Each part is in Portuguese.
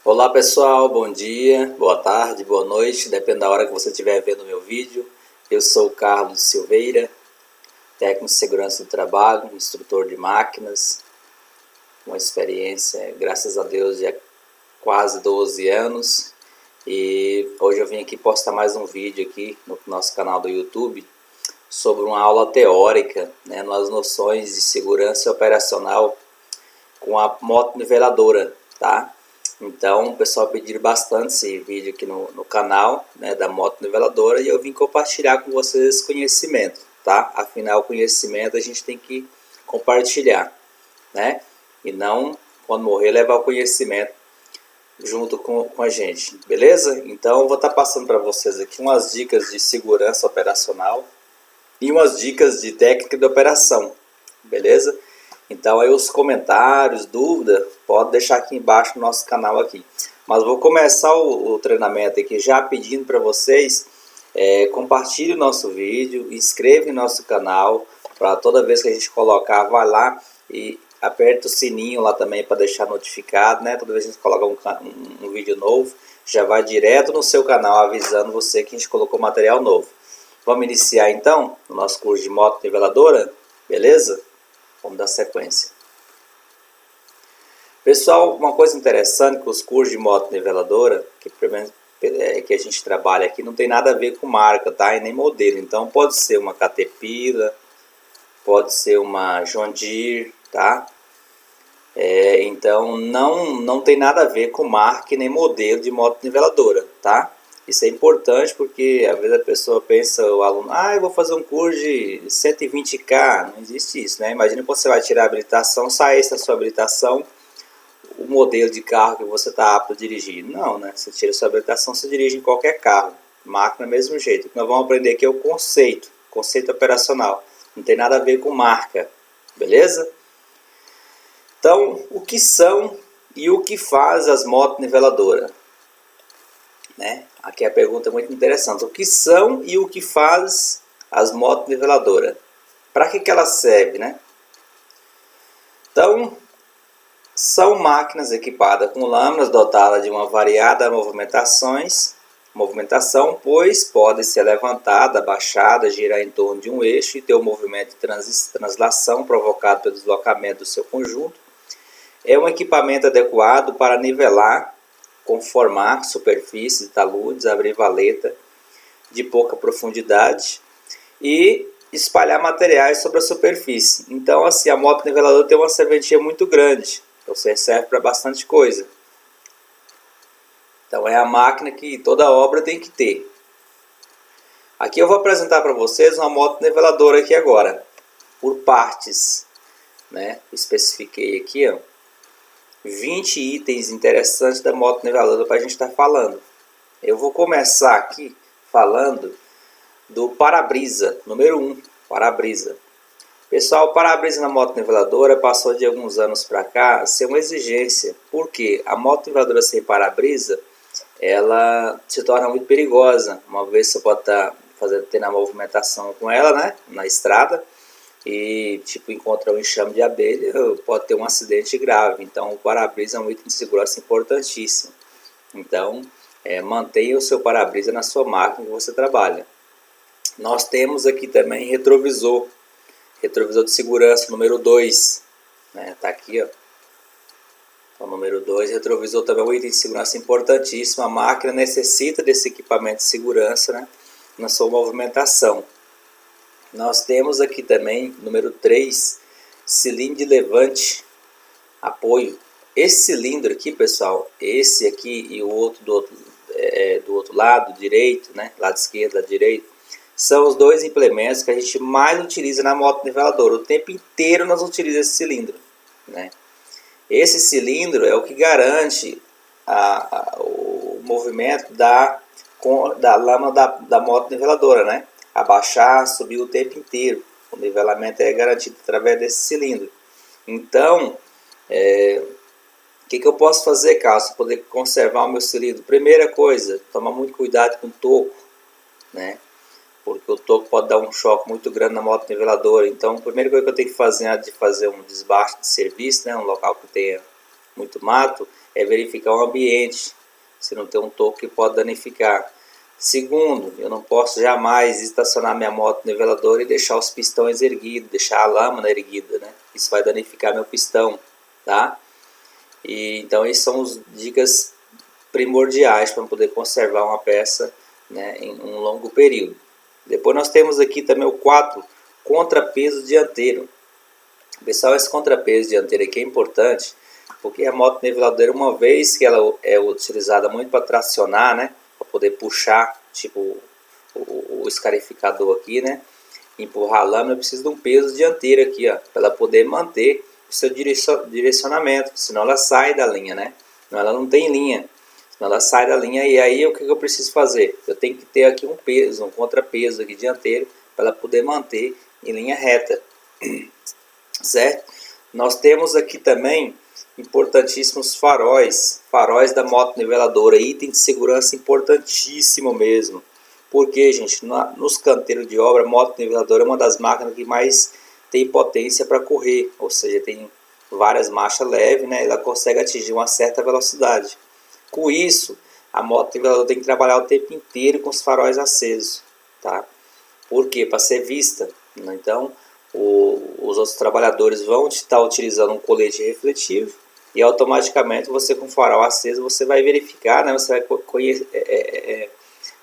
Olá pessoal, bom dia, boa tarde, boa noite, depende da hora que você estiver vendo o meu vídeo. Eu sou o Carlos Silveira, técnico de segurança do trabalho, instrutor de máquinas, uma experiência, graças a Deus, de quase 12 anos. E hoje eu vim aqui postar mais um vídeo aqui no nosso canal do YouTube sobre uma aula teórica, nas noções de segurança operacional com a moto niveladora, tá? Então o pessoal pediu bastante esse vídeo aqui no canal, da moto niveladora, e eu vim compartilhar com vocês esse conhecimento, tá? Afinal, o conhecimento a gente tem que compartilhar, né? E não, quando morrer, levar o conhecimento junto com a gente, beleza? Então eu vou estar passando para vocês aqui umas dicas de segurança operacional e umas dicas de técnica de operação, beleza? Então aí os comentários, dúvida, pode deixar aqui embaixo no nosso canal aqui. Mas vou começar o treinamento aqui já pedindo para vocês, compartilhe o nosso vídeo, inscreva no nosso canal, para toda vez que a gente colocar, vai lá e aperta o sininho lá também para deixar notificado, né? Toda vez que a gente colocar um vídeo novo, já vai direto no seu canal avisando você que a gente colocou material novo. Vamos iniciar então o nosso curso de moto niveladora, beleza? Vamos dar sequência. Pessoal, uma coisa interessante com os cursos de moto niveladora, que a gente trabalha aqui, não tem nada a ver com marca, tá? E nem modelo. Então pode ser uma Caterpillar, pode ser uma John Deere, tá? Então não tem nada a ver com marca e nem modelo de moto niveladora, tá? Isso é importante porque às vezes a pessoa pensa, o aluno, eu vou fazer um curso de 120K, não existe isso, né? Imagina quando você vai tirar a habilitação, sai essa sua habilitação, o modelo de carro que você está apto a dirigir. Não, né? Você tira a sua habilitação, você dirige em qualquer carro, máquina do mesmo jeito. O que nós vamos aprender aqui é o conceito operacional, não tem nada a ver com marca, beleza? Então, o que são e o que faz as motos niveladoras? Aqui a pergunta é muito interessante. O que são e o que faz as motos niveladoras? Para que elas servem, né? Então, são máquinas equipadas com lâminas dotadas de uma variada movimentação, pois pode ser levantada, abaixada, girar em torno de um eixo e ter um movimento de translação provocado pelo deslocamento do seu conjunto. É um equipamento adequado para nivelar, conformar superfícies de taludes, abrir valeta de pouca profundidade e espalhar materiais sobre a superfície. Então, assim, a moto niveladora tem uma serventia muito grande, então serve para bastante coisa. Então, é a máquina que toda obra tem que ter. Aqui eu vou apresentar para vocês uma moto niveladora aqui agora, por partes, né? Especifiquei aqui, 20 itens interessantes da moto niveladora para a gente estar falando. Eu vou começar aqui falando do para-brisa, número 1, para-brisa. Pessoal, o para-brisa na moto niveladora passou de alguns anos para cá a ser uma exigência, porque a moto niveladora sem para-brisa, ela se torna muito perigosa. Uma vez você pode estar tendo a movimentação com ela, né, na estrada, e encontra um enxame de abelha, pode ter um acidente grave. Então o para-brisa é um item de segurança importantíssimo. Então mantenha o seu para-brisa na sua máquina que você trabalha. Nós temos aqui também retrovisor de segurança, número 2, tá aqui, o número 2, retrovisor também é um item de segurança importantíssimo. A máquina necessita desse equipamento de segurança, na sua movimentação. Nós temos aqui também, número 3, cilindro de levante, apoio. Esse cilindro aqui, pessoal, esse aqui e o outro do outro lado, direito, lado esquerdo, lado direito, são os dois implementos que a gente mais utiliza na moto niveladora. O tempo inteiro nós utilizamos esse cilindro, Esse cilindro é o que garante o movimento da lâmina da moto niveladora, abaixar, subir o tempo inteiro. O nivelamento é garantido através desse cilindro. Então, o que eu posso fazer, Carlos, para poder conservar o meu cilindro? Primeira coisa, tomar muito cuidado com o toco, porque o toco pode dar um choque muito grande na moto niveladora. Então, a primeira coisa que eu tenho que fazer antes de fazer um desbaste de serviço, um local que tenha muito mato, é verificar o ambiente, se não tem um toco que pode danificar. Segundo, eu não posso jamais estacionar minha moto niveladora e deixar os pistões erguidos, deixar a lâmina erguida, né? Isso vai danificar meu pistão, tá? E então essas são as dicas primordiais para poder conservar uma peça, né, em um longo período. Depois nós temos aqui também o 4, contrapeso dianteiro. Pessoal, esse contrapeso dianteiro aqui é importante, porque a moto niveladora, uma vez que ela é utilizada muito para tracionar, né, para poder puxar, tipo o escarificador aqui, né, empurrar a lâmina, precisa de um peso dianteiro aqui, ó, para ela poder manter o seu direcionamento, senão ela sai da linha, né, senão ela não tem linha, senão ela sai da linha. E aí o que eu preciso fazer? Eu tenho que ter aqui um peso, um contrapeso aqui dianteiro, para ela poder manter em linha reta, certo? Nós temos aqui também importantíssimos faróis da moto niveladora, item de segurança importantíssimo mesmo. Porque, gente, nos canteiros de obra, a moto niveladora é uma das máquinas que mais tem potência para correr, ou seja, tem várias marchas leves, né? Ela consegue atingir uma certa velocidade. Com isso, a moto niveladora tem que trabalhar o tempo inteiro com os faróis acesos, tá? Por quê? Para ser vista. Então, os outros trabalhadores vão estar utilizando um colete refletivo e automaticamente você, com o farol aceso, você vai verificar, né?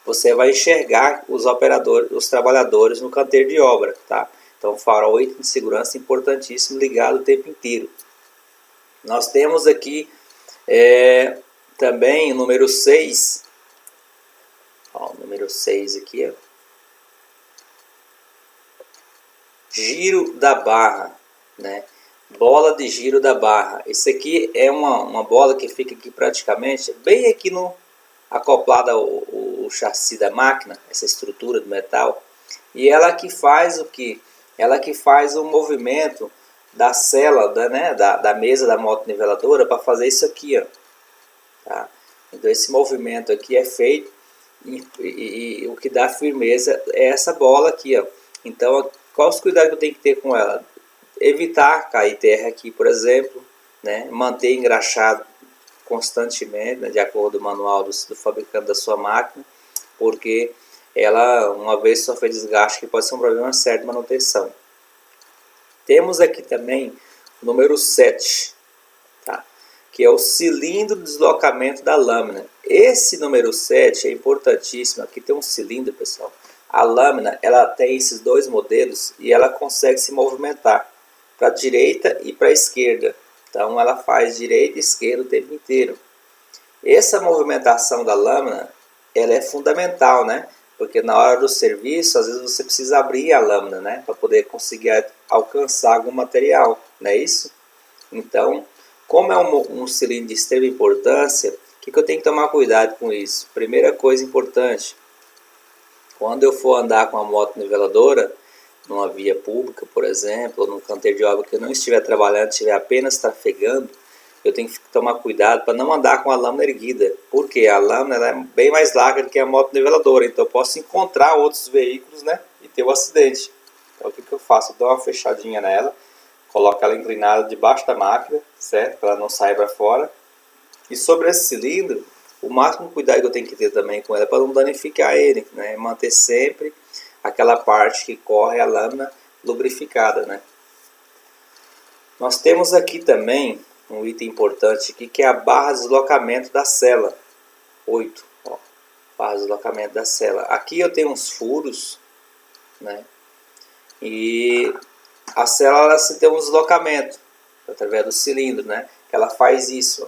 Você vai enxergar os operadores, os trabalhadores no canteiro de obra, tá? Então, o farol, item de segurança importantíssimo, ligado o tempo inteiro. Nós temos aqui também o número 6. Ó, o número 6 aqui, ó. Giro da barra, né? Bola de giro da barra. Esse aqui é uma bola que fica aqui praticamente bem aqui no acoplada ao chassi da máquina, essa estrutura do metal, e ela que faz o que? Ela que faz o movimento da sela, da mesa da moto niveladora para fazer isso aqui, ó. Tá? Então esse movimento aqui é feito e o que dá firmeza é essa bola aqui, ó. Então quais os cuidados que eu tenho que ter com ela? Evitar cair terra aqui, por exemplo, né? Manter engraxado constantemente, né? De acordo com o manual do fabricante da sua máquina, porque ela, uma vez sofre desgaste, que pode ser um problema sério de manutenção. Temos aqui também o número 7, tá? Que é o cilindro de deslocamento da lâmina. Esse número 7 é importantíssimo. Aqui tem um cilindro, pessoal. A lâmina, ela tem esses dois modelos e ela consegue se movimentar para a direita e para a esquerda. Então ela faz direita e esquerda o tempo inteiro. Essa movimentação da lâmina, ela é fundamental, né? Porque na hora do serviço, às vezes você precisa abrir a lâmina, né? Para poder conseguir alcançar algum material, não é isso? Então, como é um cilindro de extrema importância, o que eu tenho que tomar cuidado com isso? Primeira coisa importante, quando eu for andar com a moto niveladora, numa via pública, por exemplo, ou num canteiro de obra que eu não estiver trabalhando, estiver apenas trafegando, eu tenho que tomar cuidado para não andar com a lâmina erguida, porque a lâmina ela é bem mais larga do que a moto niveladora, então eu posso encontrar outros veículos, né, e ter um acidente. Então o que eu faço? Eu dou uma fechadinha nela, coloco ela inclinada debaixo da máquina, certo? Para ela não sair para fora. E sobre esse cilindro, o máximo cuidado que eu tenho que ter também com ela é para não danificar ele, né, manter sempre aquela parte que corre a lâmina lubrificada, né? Nós temos aqui também um item importante aqui, que é a barra de deslocamento da sela. 8, ó, barra de deslocamento da sela. Aqui eu tenho uns furos, né? E a sela ela se tem um deslocamento através do cilindro, né? Ela faz isso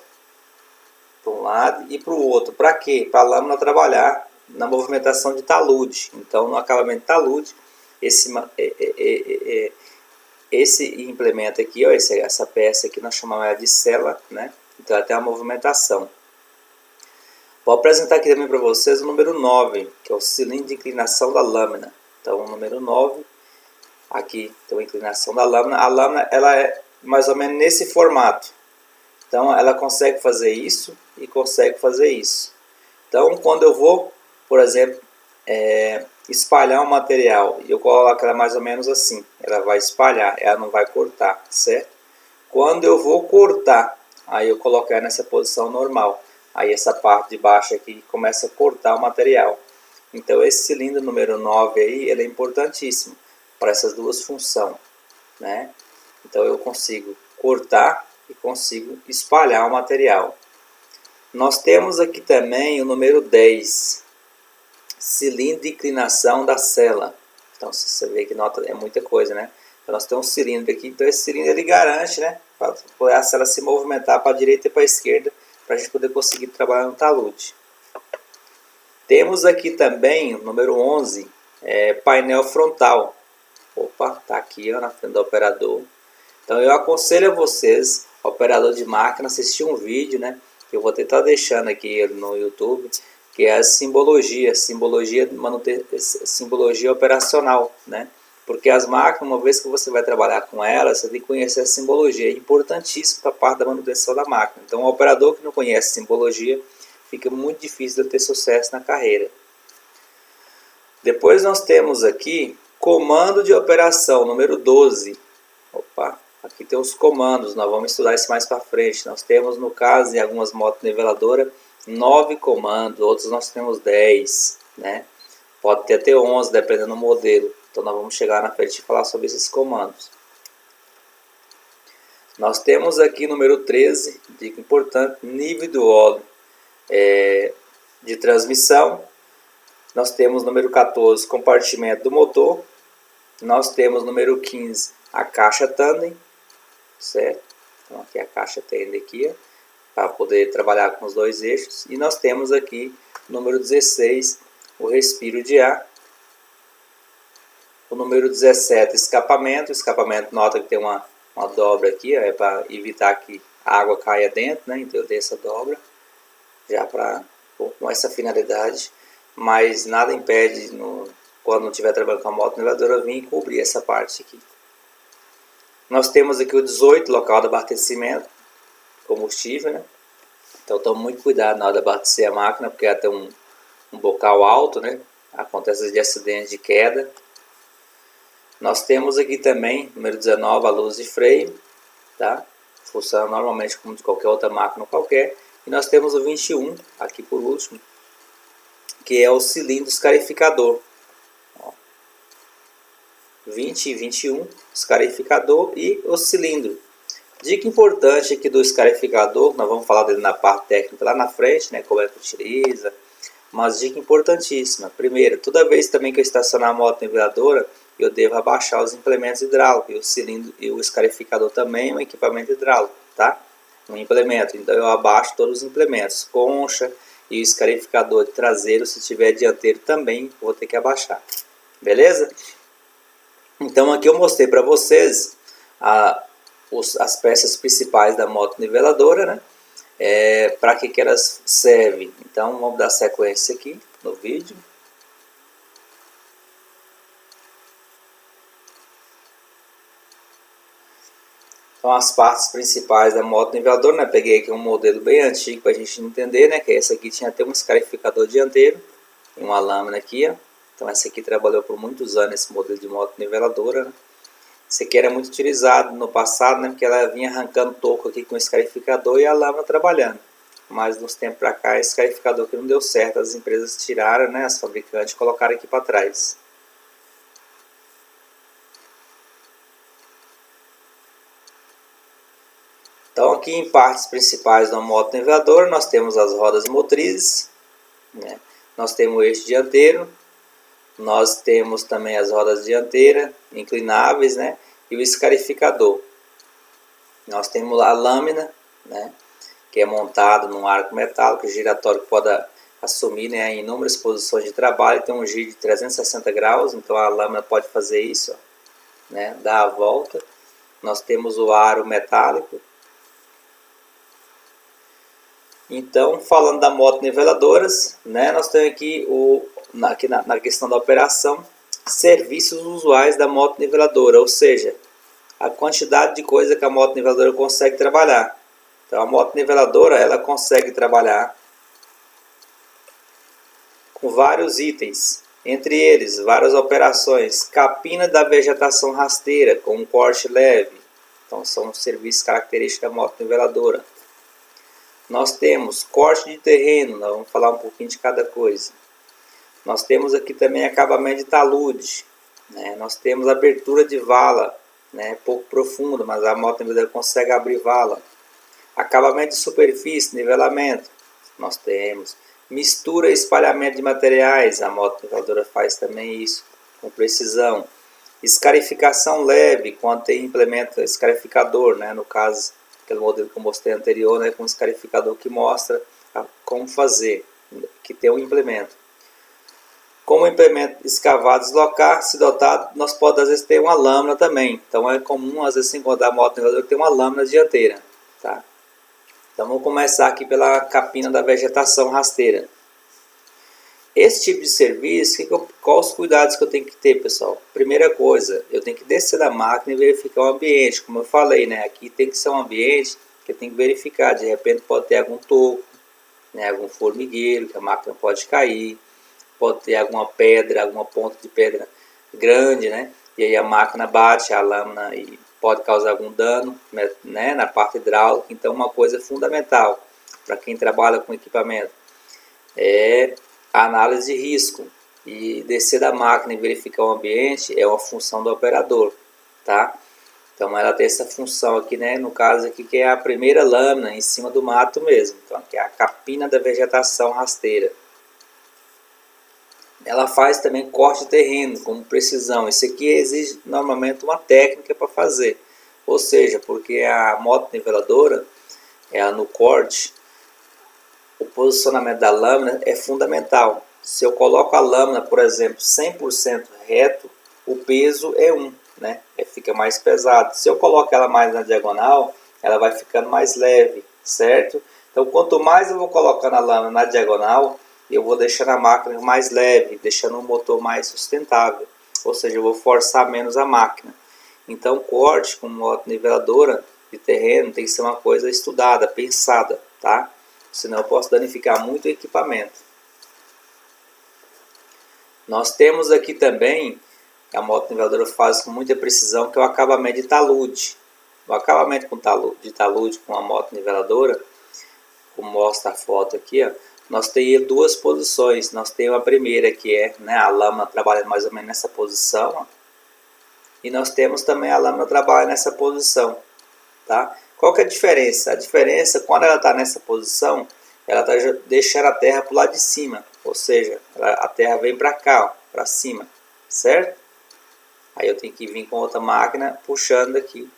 para um lado e para o outro. Para quê? Para a lâmina trabalhar na movimentação de talude. Então, no acabamento de talude, esse implemento aqui, ó, essa peça aqui, nós chamamos ela de sela, né? Então, ela tem uma movimentação. Vou apresentar aqui também para vocês o número 9, que é o cilindro de inclinação da lâmina. Então, o número 9, aqui tem a inclinação da lâmina. A lâmina, ela é mais ou menos nesse formato. Então, ela consegue fazer isso e consegue fazer isso. Então, quando eu vou, por exemplo, espalhar um material, e eu coloco ela mais ou menos assim, ela vai espalhar, ela não vai cortar, certo? Quando eu vou cortar aí eu coloco ela nessa posição normal. Aí essa parte de baixo aqui começa a cortar o material. Então esse cilindro número 9 aí, ele é importantíssimo para essas duas funções, né? Então eu consigo cortar e consigo espalhar o material. Nós temos aqui também o número 10, cilindro de inclinação da sela. Então você vê que nota é muita coisa, né? Então nós temos um cilindro aqui, então esse cilindro ele garante, né, para a sela se movimentar para a direita e para a esquerda, para a gente poder conseguir trabalhar no talude. Temos aqui também o número 11, painel frontal. Opa, tá aqui ó, na frente do operador. Então eu aconselho a vocês, operador de máquina, assistir um vídeo, né, que eu vou tentar deixando aqui no YouTube, que é a simbologia operacional, né? Porque as máquinas, uma vez que você vai trabalhar com elas, você tem que conhecer a simbologia. É importantíssimo para a parte da manutenção da máquina. Então, o operador que não conhece simbologia, fica muito difícil de ter sucesso na carreira. Depois nós temos aqui comando de operação, número 12. Opa, aqui tem os comandos, nós vamos estudar isso mais para frente. Nós temos, no caso, em algumas motos niveladoras, 9 comandos, outros nós temos 10, né? Pode ter até 11, dependendo do modelo. Então nós vamos chegar na frente e falar sobre esses comandos. Nós temos aqui número 13, dica importante, nível do óleo de transmissão. Nós temos número 14, compartimento do motor. Nós temos número 15, a caixa tandem, certo? Então aqui a caixa tandem aqui, para poder trabalhar com os dois eixos. E nós temos aqui número 16, o respiro de ar. O número 17, escapamento. O escapamento, nota que tem uma dobra aqui, ó, para evitar que a água caia dentro, né? Então eu dei essa dobra, já com essa finalidade. Mas nada impede, quando não estiver trabalhando com a moto niveladora, vir e cobrir essa parte aqui. Nós temos aqui o 18, local de abastecimento, combustível, né? Então tome muito cuidado na hora de abastecer a máquina, porque ela tem um bocal alto, né? Acontece de acidente de queda. Nós temos aqui também, número 19, a luz de freio, tá? Funciona normalmente como de qualquer outra máquina qualquer. E nós temos o 21, aqui por último, que é o cilindro escarificador. 20 e 21, escarificador e o cilindro. Dica importante aqui do escarificador, nós vamos falar dele na parte técnica lá na frente, né, como é que utiliza. Mas dica importantíssima, primeiro, toda vez também que eu estacionar a moto niveladora, eu devo abaixar os implementos hidráulicos, e o cilindro e o escarificador também é um equipamento hidráulico, tá? Um implemento, então eu abaixo todos os implementos, concha e o escarificador traseiro, se tiver dianteiro também vou ter que abaixar, beleza? Então aqui eu mostrei para vocês as peças principais da moto niveladora, né? Para que elas servem. Então vamos dar sequência aqui no vídeo. Então as partes principais da moto niveladora, né? Peguei aqui um modelo bem antigo para a gente entender, né? Que essa aqui tinha até um escarificador dianteiro e uma lâmina aqui, ó. Então essa aqui trabalhou por muitos anos, esse modelo de moto niveladora, né? Esse aqui era muito utilizado no passado, né? Porque ela vinha arrancando toco aqui com o escarificador e a lâmina trabalhando. Mas nos tempos para cá, esse escarificador que não deu certo, as empresas tiraram, né? As fabricantes colocaram aqui para trás. Então aqui em partes principais da moto niveladora, nós temos as rodas motrizes, né? Nós temos o eixo dianteiro. Nós temos também as rodas dianteiras, inclináveis, né? E o escarificador. Nós temos a lâmina, né? Que é montado num arco metálico giratório que pode assumir, né, em inúmeras posições de trabalho. Tem um giro de 360 graus, então a lâmina pode fazer isso, ó, né? Dar a volta. Nós temos o aro metálico. Então, falando da moto niveladoras, né? Nós temos aqui aqui na questão da operação, serviços usuais da moto niveladora, ou seja, a quantidade de coisa que a moto niveladora consegue trabalhar. Então a moto niveladora ela consegue trabalhar com vários itens, entre eles várias operações, capina da vegetação rasteira com um corte leve, então são serviços característicos da moto niveladora. Nós temos corte de terreno, nós vamos falar um pouquinho de cada coisa. Nós temos aqui também acabamento de talude, né? Nós temos abertura de vala, né? Pouco profunda, mas a moto niveladora consegue abrir vala. Acabamento de superfície, nivelamento, nós temos. Mistura e espalhamento de materiais, a moto niveladora faz também isso, com precisão. Escarificação leve, quando tem implemento escarificador, né? No caso, aquele modelo que eu mostrei anterior, né? Com escarificador que mostra como fazer, que tem um implemento. Como o implemento escavar, deslocar, se dotar, nós podemos às vezes ter uma lâmina também. Então é comum às vezes encontrar a moto niveladora que tem uma lâmina dianteira, tá? Então vamos começar aqui pela capina da vegetação rasteira. Esse tipo de serviço, quais os cuidados que eu tenho que ter, pessoal? Primeira coisa, eu tenho que descer da máquina e verificar o ambiente. Como eu falei, né? Aqui tem que ser um ambiente que eu tenho que verificar. De repente pode ter algum toco, né? Algum formigueiro, que a máquina pode cair. Pode ter alguma pedra, alguma ponta de pedra grande, né? E aí a máquina bate a lâmina e pode causar algum dano, né? Na parte hidráulica. Então uma coisa fundamental para quem trabalha com equipamento é a análise de risco, e descer da máquina e verificar o ambiente é uma função do operador, tá? Então ela tem essa função aqui, né? No caso aqui que é a primeira lâmina em cima do mato mesmo, então aqui é a capina da vegetação rasteira. Ela faz também corte de terreno com precisão. Esse aqui exige normalmente uma técnica para fazer, ou seja, porque a moto niveladora, ela no corte, o posicionamento da lâmina é fundamental. Se eu coloco a lâmina, por exemplo, 100% reto, o peso é 1, né? Fica mais pesado. Se eu coloco ela mais na diagonal, ela vai ficando mais leve, certo? Então, quanto mais eu vou colocando a lâmina na diagonal, eu vou deixando a máquina mais leve, deixando o motor mais sustentável. Ou seja, eu vou forçar menos a máquina. Então, corte com moto niveladora de terreno tem que ser uma coisa estudada, pensada, tá? Senão eu posso danificar muito o equipamento. Nós temos aqui também, a moto niveladora faz com muita precisão, que é o acabamento de talude. O acabamento de talude com a moto niveladora, como mostra a foto aqui, ó, nós temos duas posições. Nós temos a primeira, que é, né, a lâmina trabalhando mais ou menos nessa posição, ó, e nós temos também a lâmina trabalhando nessa posição, tá? Qual que é a diferença? A diferença, quando ela está nessa posição, ela está deixando a terra para o lado de cima, ou seja, a terra vem para cá, para cima, certo? Aí eu tenho que vir com outra máquina puxando aqui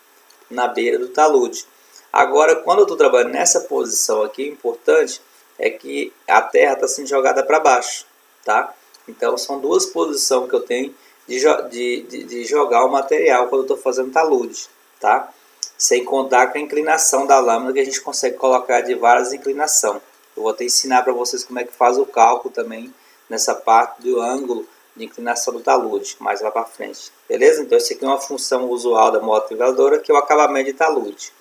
na beira do talude. Agora, quando eu estou trabalhando nessa posição aqui, o importante é que a terra está sendo jogada para baixo, tá? Então são duas posições que eu tenho de jogar o material quando eu estou fazendo talude, tá? Sem contar com a inclinação da lâmina, que a gente consegue colocar de várias inclinações. Eu vou até ensinar para vocês como é que faz o cálculo também nessa parte do ângulo de inclinação do talude, mais lá para frente. Beleza? Então essa aqui é uma função usual da moto niveladora, que é o acabamento de talude.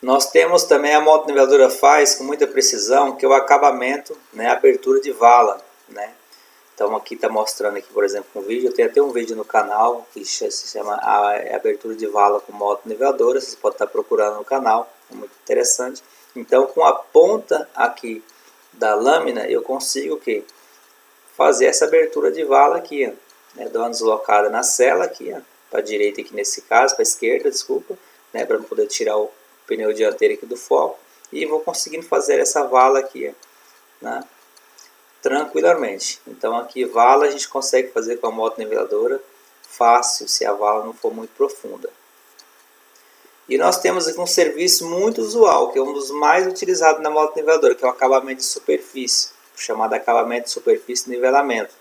Nós temos também, a moto niveladora faz com muita precisão, que é o acabamento, né, abertura de vala, né? Então aqui está mostrando aqui, por exemplo, um vídeo. Eu tenho até um vídeo no canal que se chama a abertura de vala com moto niveladora. Vocês podem estar procurando no canal, é muito interessante. Então com a ponta aqui da lâmina eu consigo o quê? Fazer essa abertura de vala aqui, ó, né? Dou uma deslocada na sela aqui, para a direita aqui nesse caso, para a esquerda, desculpa, né? Para poder tirar o pneu dianteiro aqui do foco, e vou conseguindo fazer essa vala aqui, né, tranquilamente. Então aqui vala a gente consegue fazer com a moto niveladora fácil, se a vala não for muito profunda. E nós temos aqui um serviço muito usual, que é um dos mais utilizados na moto niveladora, que é o acabamento de superfície, chamado acabamento de superfície e nivelamento.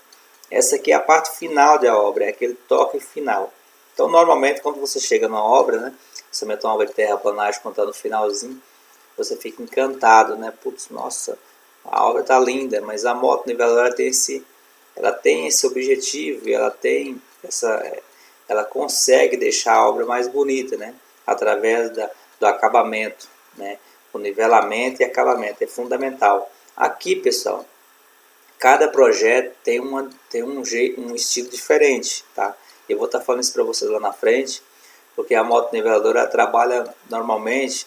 Essa aqui é a parte final da obra, é aquele toque final. Então normalmente quando você chega numa obra, né, você mete uma obra de terraplanagem, quando está no finalzinho, você fica encantado, né? Putz, nossa, a obra está linda, mas a moto niveladora ela tem esse objetivo, ela consegue deixar a obra mais bonita, né? Através do acabamento, né? O nivelamento e acabamento é fundamental. Aqui, pessoal, cada projeto tem um estilo diferente, tá? Eu vou estar falando isso para vocês lá na frente. Porque a moto niveladora trabalha normalmente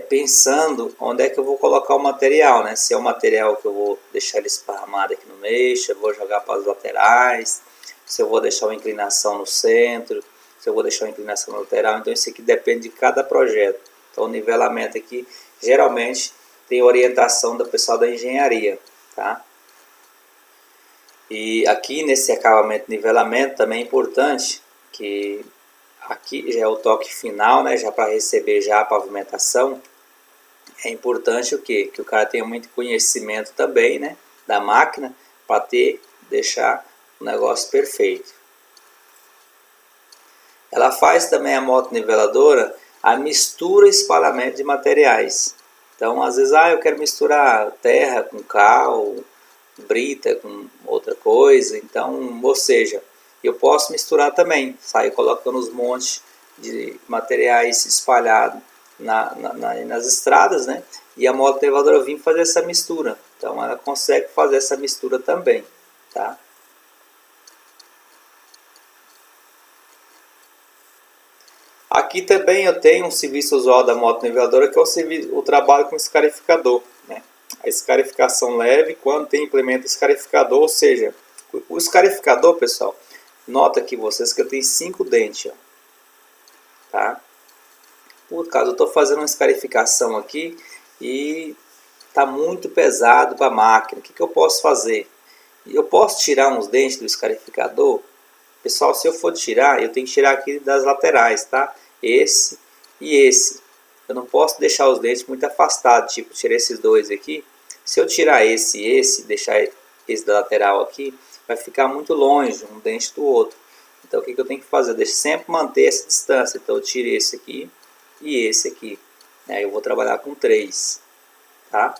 pensando onde é que eu vou colocar o material, né? Se é um material que eu vou deixar ele esparramado aqui no meio, eu vou jogar para as laterais, se eu vou deixar uma inclinação no centro, se eu vou deixar uma inclinação lateral. Então isso aqui depende de cada projeto. Então o nivelamento aqui geralmente tem orientação do pessoal da engenharia, tá? E aqui nesse acabamento de nivelamento também é importante que aqui já é o toque final, né, já para receber já a pavimentação. É importante o quê? Que o cara tenha muito conhecimento também, né, da máquina para deixar o negócio perfeito. Ela faz também a moto niveladora a mistura e espalhamento de materiais. Então, às vezes, eu quero misturar terra com cal, brita com outra coisa. Então, ou seja, eu posso misturar também, sair colocando os montes de materiais espalhados nas estradas, né? E a moto niveladora vem fazer essa mistura. Então, ela consegue fazer essa mistura também, tá? Aqui também eu tenho um serviço usual da moto niveladora, que é o trabalho com escarificador, né? A escarificação leve quando tem implemento escarificador, ou seja, o escarificador, pessoal, nota aqui vocês que eu tenho 5 dentes, ó, tá? Por caso eu estou fazendo uma escarificação aqui e está muito pesado para a máquina, o que eu posso fazer? Eu posso tirar uns dentes do escarificador? Pessoal, se eu for tirar, eu tenho que tirar aqui das laterais, tá? Esse e esse. Eu não posso deixar os dentes muito afastados, tipo, tirar esses dois aqui. Se eu tirar esse e esse, deixar esse da lateral aqui, vai ficar muito longe um dente do outro. Então, o que eu tenho que fazer? Eu deixo sempre manter essa distância. Então, eu tiro esse aqui e esse aqui. Aí eu vou trabalhar com 3, tá?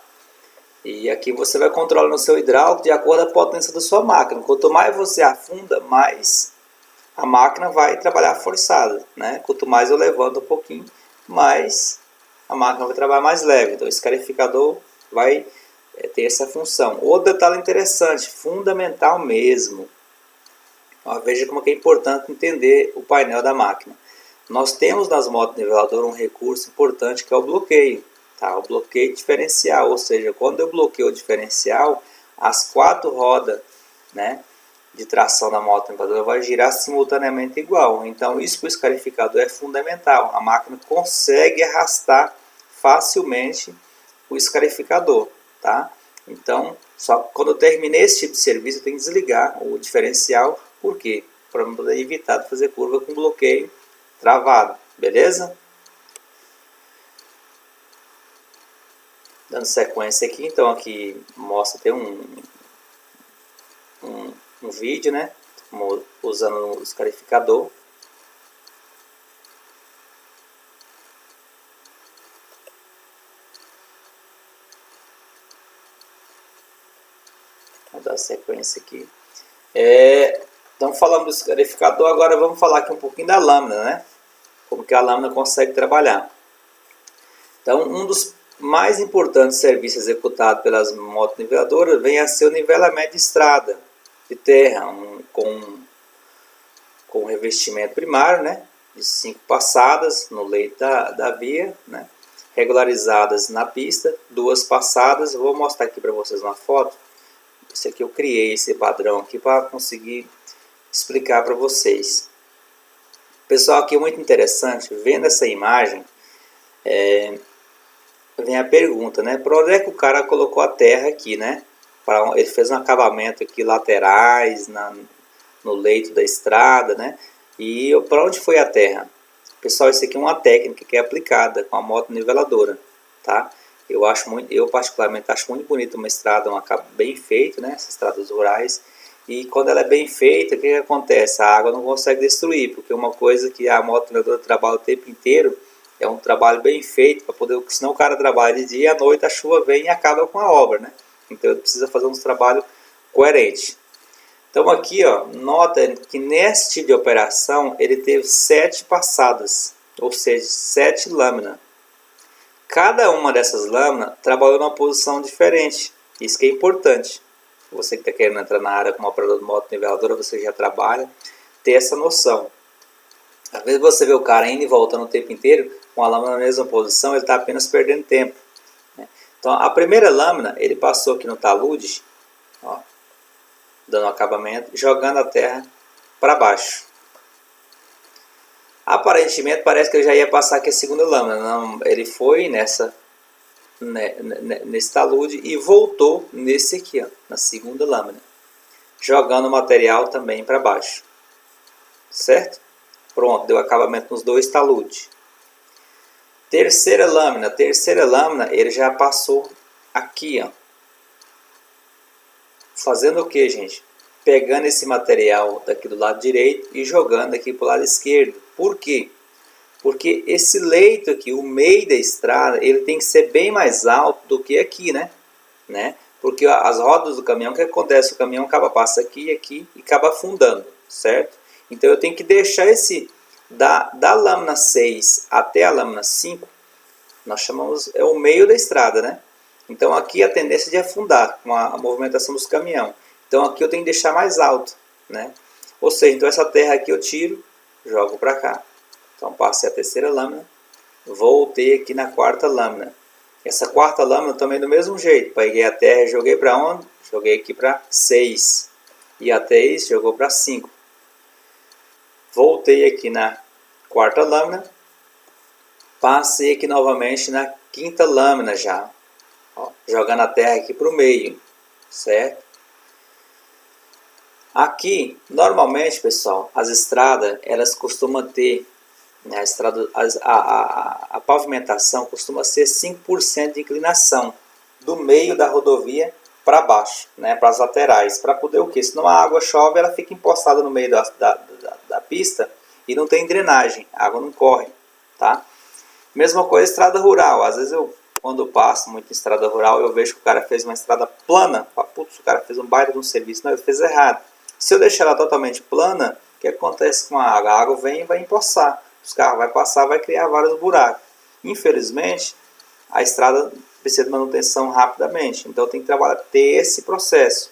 E aqui você vai controlar o seu hidráulico de acordo com a potência da sua máquina. Quanto mais você afunda, mais a máquina vai trabalhar forçada, né? Quanto mais eu levanto um pouquinho, mais a máquina vai trabalhar mais leve. Então, o escarificador vai ter essa função. Outro detalhe interessante, fundamental mesmo. Ó, veja como é importante entender o painel da máquina. Nós temos nas motos niveladoras um recurso importante que é o bloqueio. Tá? O bloqueio diferencial, ou seja, quando eu bloqueio o diferencial, as 4 rodas, né, de tração da moto niveladora vai girar simultaneamente igual. Então isso para o escarificador é fundamental. A máquina consegue arrastar facilmente o escarificador, tá? Então, só quando eu terminei esse tipo de serviço, eu tenho que desligar o diferencial. Por quê? Para poder evitar de fazer curva com bloqueio travado, beleza? Dando sequência aqui, então aqui mostra até um vídeo, né? Usando o escarificador. Vou dar sequência aqui. Então falamos do escarificador, agora vamos falar aqui um pouquinho da lâmina, né? Como que a lâmina consegue trabalhar. Então, um dos mais importantes serviços executados pelas motos niveladoras vem a ser o nivelamento de estrada, de terra, com revestimento primário, né? De 5 passadas no leito da via, né? Regularizadas na pista, 2 passadas. Eu vou mostrar aqui para vocês uma foto. Isso aqui eu criei esse padrão aqui para conseguir explicar para vocês. Pessoal, aqui é muito interessante, vendo essa imagem, vem a pergunta, né? Para onde é que o cara colocou a terra aqui, né? Ele fez um acabamento aqui laterais, no leito da estrada, né? E para onde foi a terra? Pessoal, isso aqui é uma técnica que é aplicada com a moto niveladora, tá? Eu particularmente acho muito bonito uma estrada, bem feita, né? Essas estradas rurais. E quando ela é bem feita, o que acontece? A água não consegue destruir, porque uma coisa que a moto niveladora trabalha o tempo inteiro é um trabalho bem feito, para poder, senão o cara trabalha de dia e à noite a chuva vem e acaba com a obra, né? Então ele precisa fazer um trabalho coerente. Então aqui, ó, nota que nesse tipo de operação ele teve 7 passadas, ou seja, 7 lâminas. Cada uma dessas lâminas trabalhou numa posição diferente. Isso que é importante. Você que está querendo entrar na área como operador de moto niveladora, você já trabalha, ter essa noção. Às vezes você vê o cara indo e voltando o tempo inteiro, com a lâmina na mesma posição, ele está apenas perdendo tempo. Né? Então a primeira lâmina, ele passou aqui no talude, ó, dando acabamento, jogando a terra para baixo. Aparentemente parece que ele já ia passar aqui a segunda lâmina. Não, ele foi nesse talude e voltou nesse aqui, ó, na segunda lâmina, jogando o material também para baixo. Certo? Pronto, deu acabamento nos dois taludes. Terceira lâmina, ele já passou aqui, ó. Fazendo o que, gente? Pegando esse material daqui do lado direito e jogando aqui para o lado esquerdo. Por quê? Porque esse leito aqui, o meio da estrada, ele tem que ser bem mais alto do que aqui, né? Porque as rodas do caminhão, o que acontece? O caminhão passa aqui e aqui e acaba afundando, certo? Então eu tenho que deixar esse, da lâmina 6 até a lâmina 5, nós chamamos, é o meio da estrada, né? Então aqui a tendência de afundar com a movimentação dos caminhões. Então aqui eu tenho que deixar mais alto, né? Ou seja, então essa terra aqui eu tiro, jogo para cá. Então passei a terceira lâmina, voltei aqui na quarta lâmina. Essa quarta lâmina também do mesmo jeito. Peguei a terra e joguei para onde? Joguei aqui para 6. E a 3 jogou para 5. Voltei aqui na quarta lâmina. Passei aqui novamente na quinta lâmina já. Ó, jogando a terra aqui para o meio. Certo? Aqui, normalmente, pessoal, as estradas, elas costumam ter, né, a pavimentação costuma ser 5% de inclinação do meio da rodovia para baixo, né, para as laterais, para poder o quê? Senão a água chove, ela fica empostada no meio da pista e não tem drenagem, a água não corre, tá? Mesma coisa estrada rural, às vezes quando eu passo muito em estrada rural, eu vejo que o cara fez uma estrada plana, putz, o cara fez um baita de um serviço, não, ele fez errado. Se eu deixar ela totalmente plana, o que acontece com a água? A água vem e vai empoçar. Os carros vão passar, vai criar vários buracos. Infelizmente, a estrada precisa de manutenção rapidamente. Então, eu tenho que trabalhar, ter esse processo.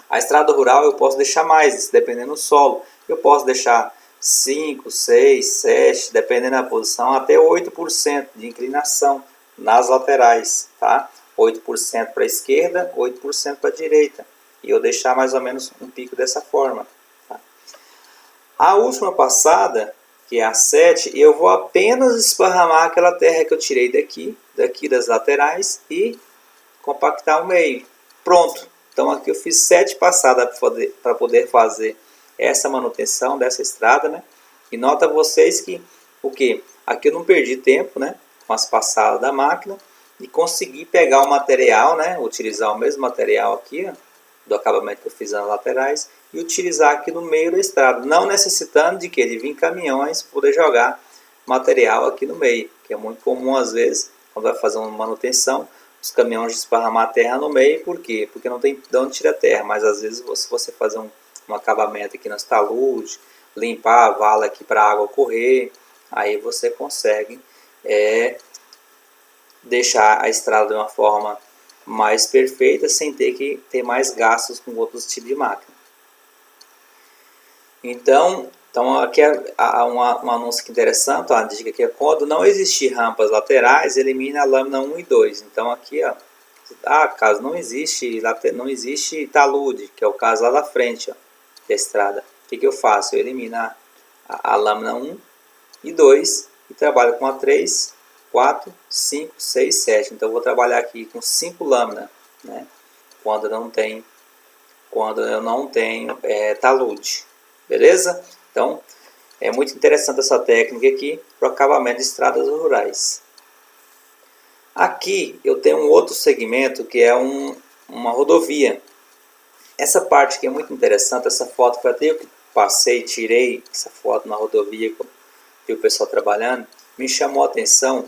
A estrada rural eu posso deixar mais, dependendo do solo. Eu posso deixar 5, 6, 7, dependendo da posição, até 8% de inclinação nas laterais. Tá? 8% para a esquerda, 8% para a direita. E eu deixar mais ou menos um pico dessa forma. Tá? A última passada, que é a 7, eu vou apenas esparramar aquela terra que eu tirei daqui das laterais e compactar o meio. Pronto. Então aqui eu fiz 7 passadas para poder fazer essa manutenção dessa estrada, né? E nota vocês que o que? Aqui eu não perdi tempo, né? Com as passadas da máquina e consegui pegar o material, né? Utilizar o mesmo material aqui, ó, do acabamento que eu fiz nas laterais e utilizar aqui no meio da estrada, não necessitando de que de vir caminhões poder jogar material aqui no meio, que é muito comum às vezes quando vai fazer uma manutenção, os caminhões esparramar a terra no meio. Por quê? Porque não tem de onde tirar terra, mas às vezes se você fazer um acabamento aqui nas taludes, limpar a vala aqui para a água correr, aí você consegue deixar a estrada de uma forma mais perfeita, sem ter que ter mais gastos com outros tipos de máquina. Então aqui é um anúncio interessante, uma dica que é: quando não existir rampas laterais, elimine a lâmina 1 e 2. Então aqui, ó, caso não existe talude, que é o caso lá da frente, ó, da estrada, o que eu faço? Eu elimino a lâmina 1 e 2 e trabalho com a 3, 4, 5, 6, 7. Então eu vou trabalhar aqui com 5 lâminas, né? Quando eu não tenho talude. Beleza? Então é muito interessante essa técnica aqui para o acabamento de estradas rurais. Aqui eu tenho um outro segmento que é uma rodovia. Essa parte aqui é muito interessante. Essa foto foi até eu que passei, tirei essa foto na rodovia, vi o pessoal trabalhando, me chamou a atenção.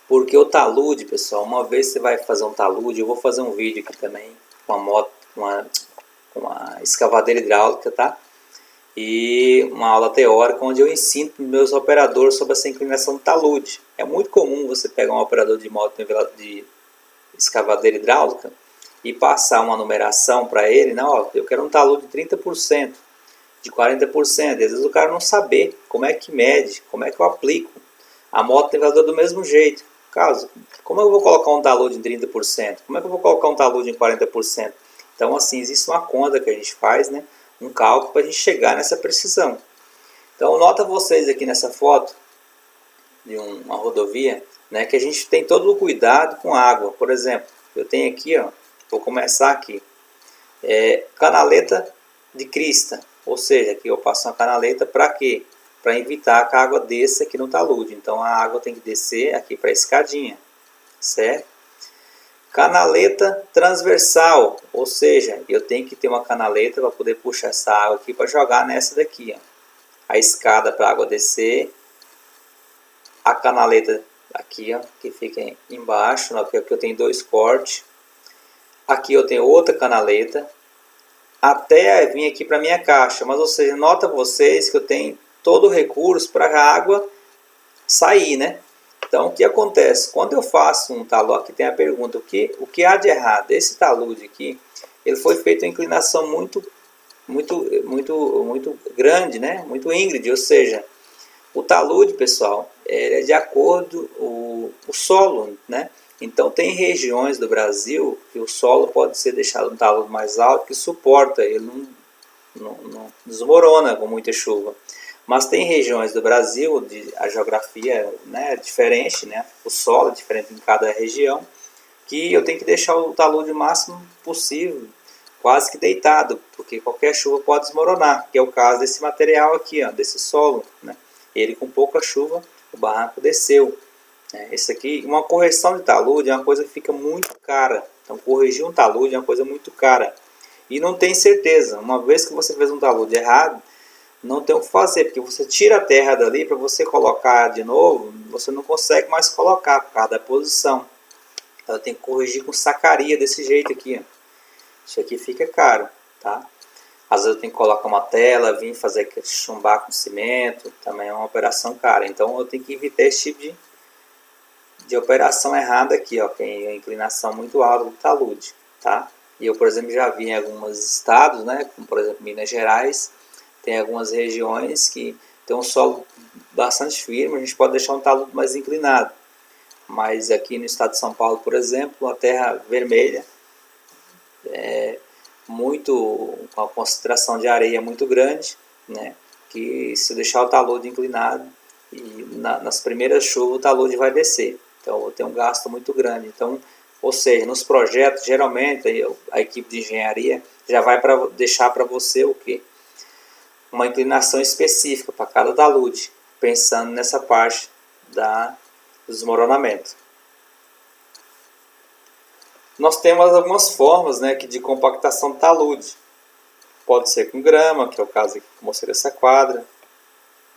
Porque o talude, pessoal, uma vez você vai fazer um talude, eu vou fazer um vídeo aqui também com uma escavadeira hidráulica, tá? E uma aula teórica onde eu ensino meus operadores sobre essa inclinação do talude. É muito comum você pegar um operador de moto de escavadeira hidráulica e passar uma numeração para ele, não, ó, eu quero um talude de 30%. de 40%. Às vezes o cara não saber como é que mede, como é que eu aplico. A moto nivelador do mesmo jeito. Caso, como eu vou colocar um download em 30%? Como é que eu vou colocar um download em 40%? Então, assim, existe uma conta que a gente faz, né? Um cálculo para a gente chegar nessa precisão. Então, nota vocês aqui nessa foto de uma rodovia, né, que a gente tem todo o cuidado com água. Por exemplo, eu tenho aqui, ó, vou começar aqui, canaleta de crista, ou seja, aqui eu passo uma canaleta para quê? Para evitar que a água desça aqui no talude. Então a água tem que descer aqui para a escadinha, certo? Canaleta transversal, ou seja, eu tenho que ter uma canaleta para poder puxar essa água aqui para jogar nessa daqui, ó. A escada para a água descer, a canaleta aqui, ó, que fica embaixo, aqui eu tenho dois cortes. Aqui eu tenho outra canaleta até vir aqui para minha caixa, mas ou seja, nota vocês que eu tenho todo o recurso para a água sair, né? Então o que acontece? Quando eu faço um talude, aqui tem a pergunta, o que há de errado? Esse talude aqui, ele foi feito em inclinação muito grande, né? Muito íngreme, ou seja, o talude, pessoal, é de acordo o solo, né? Então tem regiões do Brasil que o solo pode ser deixado um talude mais alto que suporta, ele não desmorona com muita chuva. Mas tem regiões do Brasil, a geografia, né, é diferente, né? O solo é diferente em cada região, que eu tenho que deixar o talude o máximo possível, quase que deitado, porque qualquer chuva pode desmoronar, que é o caso desse material aqui, ó, desse solo, né? Ele com pouca chuva, o barranco desceu. Esse aqui, uma correção de talude é uma coisa que fica muito cara. Então corrigir um talude é uma coisa muito cara. E não tem certeza. Uma vez que você fez um talude errado, não tem o que fazer, porque você tira a terra dali para você colocar de novo, você não consegue mais colocar por causa da posição. Então tem que corrigir com sacaria desse jeito aqui, ó. Isso aqui fica caro, tá? Às vezes eu tenho que colocar uma tela, vir fazer chumbar com cimento, também é uma operação cara. Então eu tenho que evitar esse tipo de operação errada aqui, ó, que é a inclinação muito alta do talude, tá? E eu, por exemplo, já vi em alguns estados, né, como por exemplo Minas Gerais, tem algumas regiões que tem um solo bastante firme, a gente pode deixar um talude mais inclinado. Mas aqui no estado de São Paulo, por exemplo, a terra vermelha é muito, com a concentração de areia muito grande, né, que se deixar o talude inclinado, e nas primeiras chuvas o talude vai descer. Então eu tenho um gasto muito grande. Então, ou seja, nos projetos, geralmente a equipe de engenharia já vai deixar para você o quê? Uma inclinação específica para cada talude, pensando nessa parte do desmoronamento. Nós temos algumas formas, né, de compactação de talude. Pode ser com grama, que é o caso aqui que eu mostrei essa quadra.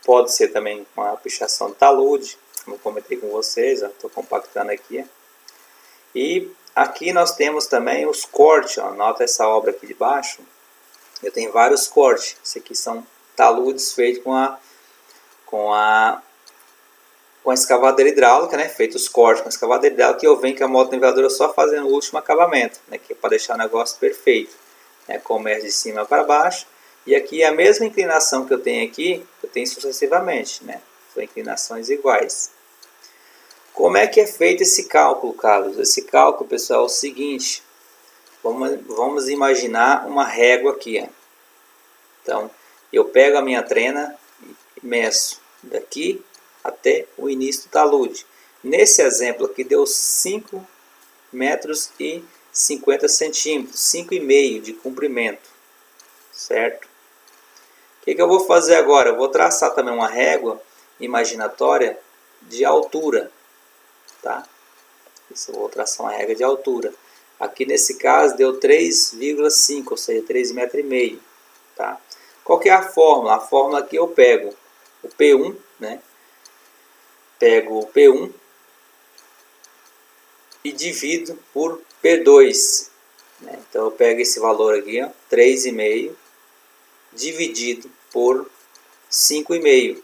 Pode ser também com a pichação de talude, como eu comentei com vocês, estou compactando aqui. E aqui nós temos também os cortes, ó, nota essa obra aqui de baixo. Eu tenho vários cortes, esses aqui são taludes feitos com a escavadeira hidráulica, né? Feitos os cortes com a escavadeira hidráulica, que eu venho com a moto niveladora só fazendo o último acabamento, né? Que é para deixar o negócio perfeito, né? Começa de cima para baixo. E aqui a mesma inclinação que eu tenho aqui, eu tenho sucessivamente, né? São inclinações iguais. Como é que é feito esse cálculo, Carlos? Esse cálculo, pessoal, é o seguinte. Vamos imaginar uma régua aqui, ó. Então, eu pego a minha trena e meço daqui até o início do talude. Nesse exemplo aqui deu 5 metros e 50 centímetros, 5,5 de comprimento, certo? O que eu vou fazer agora? Eu vou traçar também uma régua imaginatória de altura, tá? Isso, eu vou traçar uma régua de altura. Aqui nesse caso deu 3,5, ou seja, 3,5 metros, tá? Qual que é a fórmula? A fórmula aqui eu pego o P1, né? Pego o P1 e divido por P2, né? Então eu pego esse valor aqui, ó, 3,5 dividido por 5,5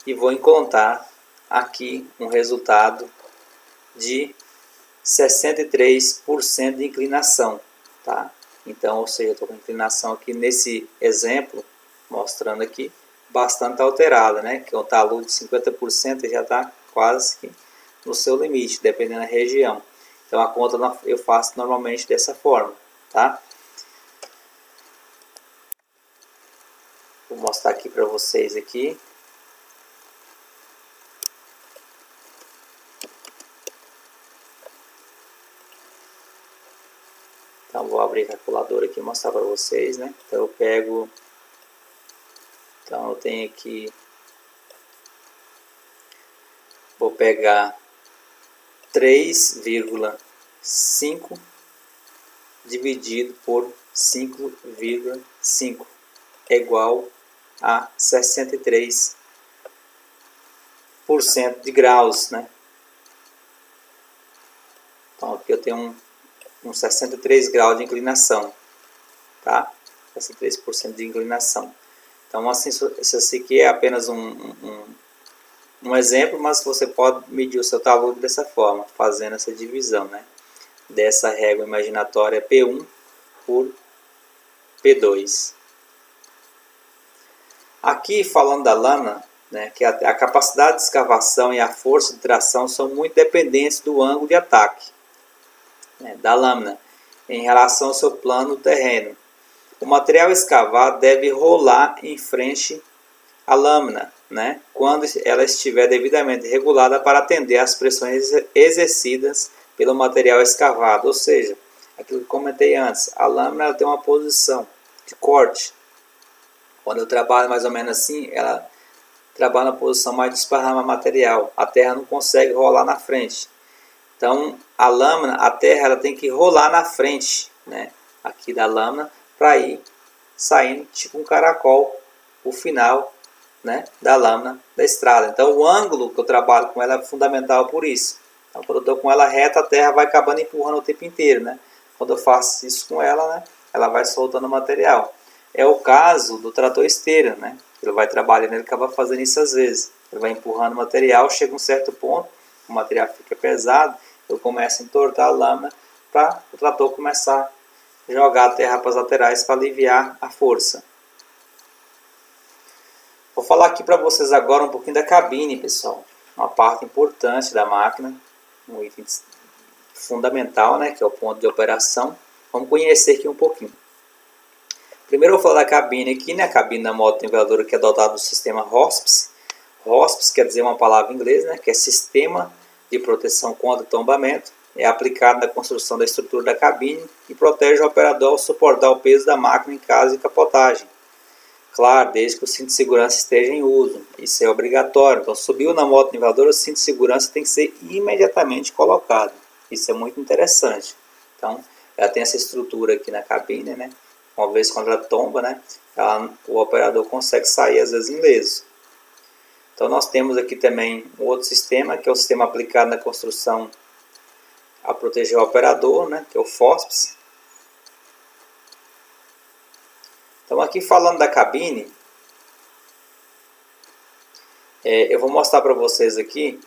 e vou encontrar aqui um resultado de 63% de inclinação, tá? Então, ou seja, eu estou com inclinação aqui nesse exemplo mostrando aqui, bastante alterada, né? Que o talude de 50% já está quase que no seu limite, dependendo da região. Então a conta eu faço normalmente dessa forma, tá? Vou mostrar aqui para vocês aqui. Então vou abrir a calculadora aqui e mostrar para vocês, né? Então eu pego, então eu tenho aqui, vou pegar 3,5 dividido por 5,5 é igual a 63% de graus, né? Então aqui eu tenho um 63 graus de inclinação, tá? 63% de inclinação. Então assim, isso aqui é apenas um exemplo, mas você pode medir o seu talude dessa forma, fazendo essa divisão, né? Dessa régua imaginatória P1 por P2. Aqui falando da lâmina, né, que a capacidade de escavação e a força de tração são muito dependentes do ângulo de ataque, né, da lâmina em relação ao seu plano do terreno. O material escavado deve rolar em frente à lâmina, né, quando ela estiver devidamente regulada para atender às pressões exercidas pelo material escavado. Ou seja, aquilo que comentei antes, a lâmina ela tem uma posição de corte. Quando eu trabalho mais ou menos assim, ela trabalha na posição mais de esparramar material. A terra não consegue rolar na frente. Então, a lâmina, a terra ela tem que rolar na frente, né, aqui da lâmina, para ir saindo tipo um caracol, o final, né, da lâmina da estrada. Então, o ângulo que eu trabalho com ela é fundamental por isso. Então, quando eu estou com ela reta, a terra vai acabando empurrando o tempo inteiro, né? Quando eu faço isso com ela, né, ela vai soltando o material. É o caso do trator esteira, né? Ele vai trabalhando, ele acaba fazendo isso às vezes. Ele vai empurrando o material, chega a um certo ponto, o material fica pesado, eu começo a entortar a lâmina para o trator começar a jogar a terra para as laterais para aliviar a força. Vou falar aqui para vocês agora um pouquinho da cabine, pessoal. Uma parte importante da máquina, um item fundamental, né? Que é o ponto de operação. Vamos conhecer aqui um pouquinho. Primeiro eu vou falar da cabine aqui, né? A cabine da moto niveladora que é dotada do sistema ROSPS. ROSPS quer dizer uma palavra em inglês, né? Que é Sistema de Proteção contra Tombamento. É aplicado na construção da estrutura da cabine e protege o operador ao suportar o peso da máquina em caso de capotagem. Claro, desde que o cinto de segurança esteja em uso. Isso é obrigatório. Então, subiu na moto niveladora, o cinto de segurança tem que ser imediatamente colocado. Isso é muito interessante. Então, ela tem essa estrutura aqui na cabine, né? Uma vez quando ela tomba, né, o operador consegue sair às vezes ileso. Então nós temos aqui também um outro sistema, que é o sistema aplicado na construção a proteger o operador, né, que é o FOSPS. Então aqui falando da cabine, eu vou mostrar para vocês aqui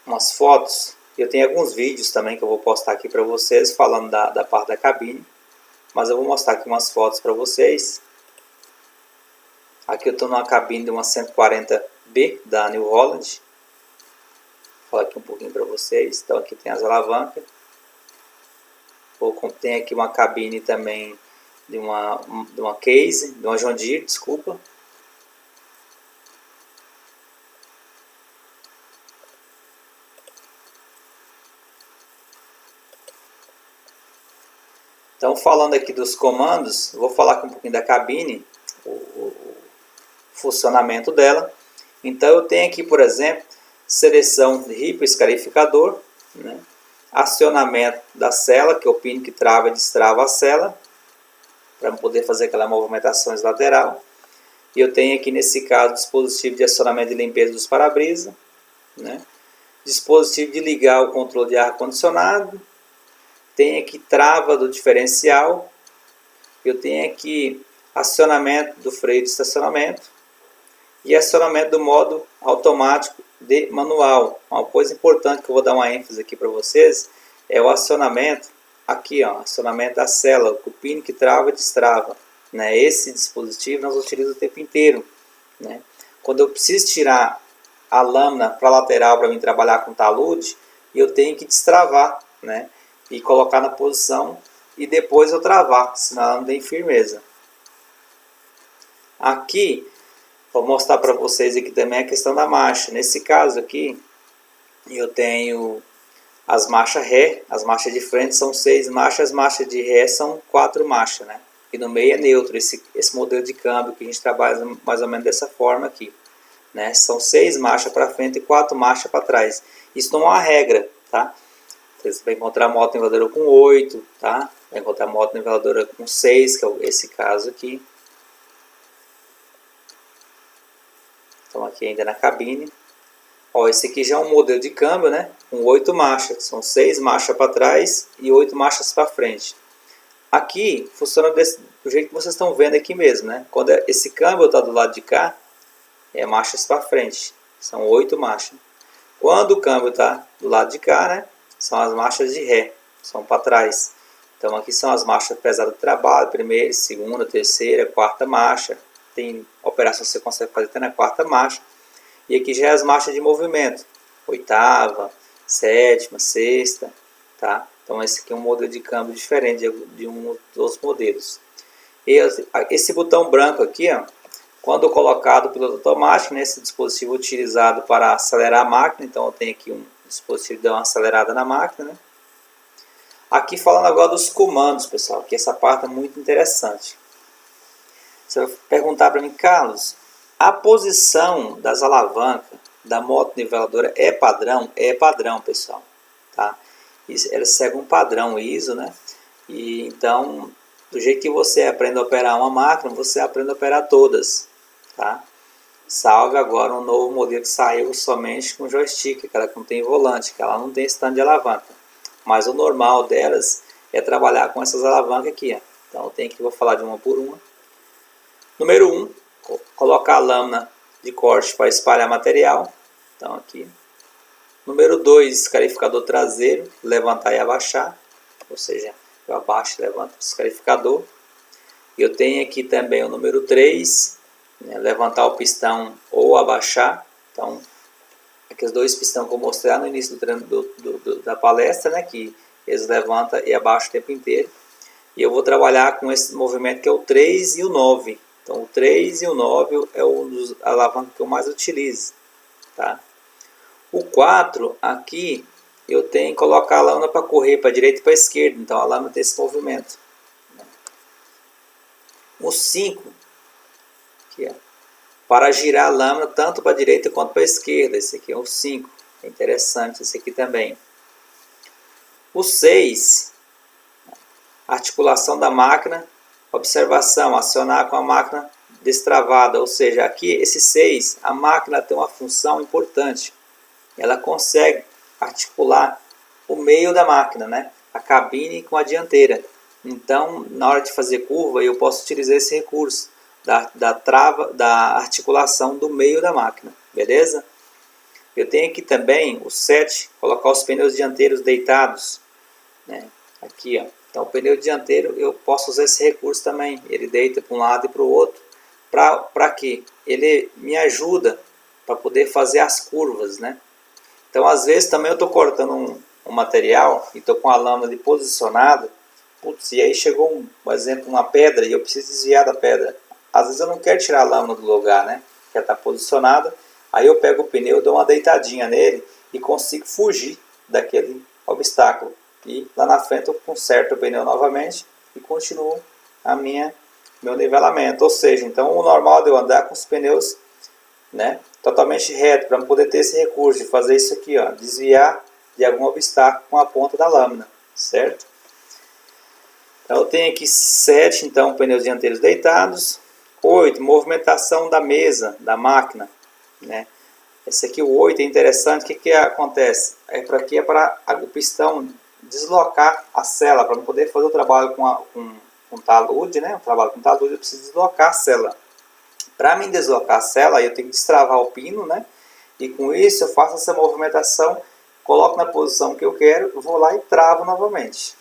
umas fotos. Eu tenho alguns vídeos também que eu vou postar aqui para vocês falando da parte da cabine. Mas eu vou mostrar aqui umas fotos para vocês. Aqui eu estou numa cabine de uma 140B da New Holland. Vou falar aqui um pouquinho para vocês. Então aqui tem as alavancas. Tem aqui uma cabine também de uma case, de uma John Deere, desculpa. Então, falando aqui dos comandos, vou falar aqui um pouquinho da cabine, o funcionamento dela. Então, eu tenho aqui, por exemplo, seleção de ripa escarificador, né? Acionamento da sela, que é o pino que trava e destrava a sela, para poder fazer aquela movimentação lateral. E eu tenho aqui, nesse caso, dispositivo de acionamento de limpeza dos para-brisa, né? Dispositivo de ligar o controle de ar-condicionado. Tem aqui trava do diferencial, eu tenho aqui acionamento do freio de estacionamento e acionamento do modo automático de manual. Uma coisa importante que eu vou dar uma ênfase aqui para vocês é o acionamento, aqui ó, acionamento da sela, o pino que trava e destrava. né? Esse dispositivo nós utilizamos o tempo inteiro, né? Quando eu preciso tirar a lâmina para a lateral para mim trabalhar com talude, eu tenho que destravar, né? E colocar na posição e depois eu travar, senão ela não tem firmeza. Aqui, vou mostrar para vocês aqui também a questão da marcha. Nesse caso aqui, eu tenho as marchas ré, as marchas de frente são 6 marchas, as marchas de ré são 4 marchas, né? E no meio é neutro, esse modelo de câmbio que a gente trabalha mais ou menos dessa forma aqui, né? São 6 marchas para frente e 4 marchas para trás. Isso não é uma regra, tá? Você vai encontrar moto niveladora com 8, tá? Vai encontrar moto niveladora com 6, que é esse caso aqui. Então aqui ainda na cabine. Ó, esse aqui já é um modelo de câmbio, né? Com 8 marchas. São 6 marchas para trás e 8 marchas para frente. Aqui funciona do jeito que vocês estão vendo aqui mesmo, né? Quando esse câmbio está do lado de cá, é marchas para frente. São 8 marchas. Quando o câmbio está do lado de cá, né? São as marchas de ré. São para trás. Então aqui são as marchas pesadas de trabalho. Primeira, segunda, terceira, quarta marcha. Tem operação que você consegue fazer até na quarta marcha. E aqui já é as marchas de movimento. Oitava, sétima, sexta, tá? Então esse aqui é um modelo de câmbio diferente de um dos outros modelos. E esse botão branco aqui, ó, quando colocado piloto automático, nesse dispositivo utilizado para acelerar a máquina, então eu tenho aqui um dispositivo que dá uma acelerada na máquina, né? Aqui falando agora dos comandos, pessoal, que essa parte é muito interessante. Você vai perguntar para mim, Carlos, a posição das alavancas da moto niveladora é padrão? É padrão, pessoal, tá? Ela segue um padrão ISO, né? E então, do jeito que você aprende a operar uma máquina, você aprende a operar todas, tá? Salve agora um novo modelo que saiu somente com joystick, aquela que não tem volante, que ela não tem stand de alavanca. Mas o normal delas é trabalhar com essas alavancas aqui, ó. Então eu tenho que, vou falar de uma por uma. Número 1, colocar a lâmina de corte para espalhar material. Então aqui. Número 2, escarificador traseiro, levantar e abaixar. Ou seja, eu abaixo e levanto o escarificador. Eu tenho aqui também o número 3, né, levantar o pistão ou abaixar. Então, aqueles 2 pistões que eu mostrei lá no início do treino da palestra, né, que eles levantam e abaixam o tempo inteiro. E eu vou trabalhar com esse movimento que é o 3 e o 9. Então o 3 e o 9 é um dos alavancas que eu mais utilizo, tá? O 4 aqui eu tenho que colocar a lâmina para correr para a direita e para a esquerda, então a lâmina tem esse movimento. O 5 aqui, ó, para girar a lâmina tanto para a direita quanto para a esquerda. Esse aqui é o 5, é interessante esse aqui também. O 6, articulação da máquina, observação, acionar com a máquina destravada, ou seja, aqui esse 6, a máquina tem uma função importante, ela consegue articular o meio da máquina, né? A cabine com a dianteira. Então, na hora de fazer curva, eu posso utilizar esse recurso da articulação do meio da máquina, beleza? Eu tenho aqui também o 7, colocar os pneus dianteiros deitados, né? Aqui, ó. Então, o pneu dianteiro, eu posso usar esse recurso também. Ele deita para um lado e para o outro. Para quê? Ele me ajuda para poder fazer as curvas, né? Então, às vezes, também eu estou cortando um material e estou com a lâmina posicionada. Putz, e aí chegou, por exemplo, uma pedra e eu preciso desviar da pedra. Às vezes eu não quero tirar a lâmina do lugar, né? Que ela está posicionada. Aí eu pego o pneu, dou uma deitadinha nele e consigo fugir daquele obstáculo. E lá na frente eu conserto o pneu novamente e continuo meu nivelamento. Ou seja, então o normal de eu andar com os pneus, né, totalmente reto, para poder ter esse recurso de fazer isso aqui, ó, desviar de algum obstáculo com a ponta da lâmina, certo? Então eu tenho aqui 7, então, pneus dianteiros deitados. 8, movimentação da mesa, da máquina, né? Esse aqui, o 8, é interessante. O que acontece? Aqui é para o pistão deslocar a sela, para não poder fazer o trabalho com talude, né? O trabalho com talude, eu preciso deslocar a sela. Para mim deslocar a sela, eu tenho que destravar o pino, né? E com isso eu faço essa movimentação, coloco na posição que eu quero, vou lá e travo novamente,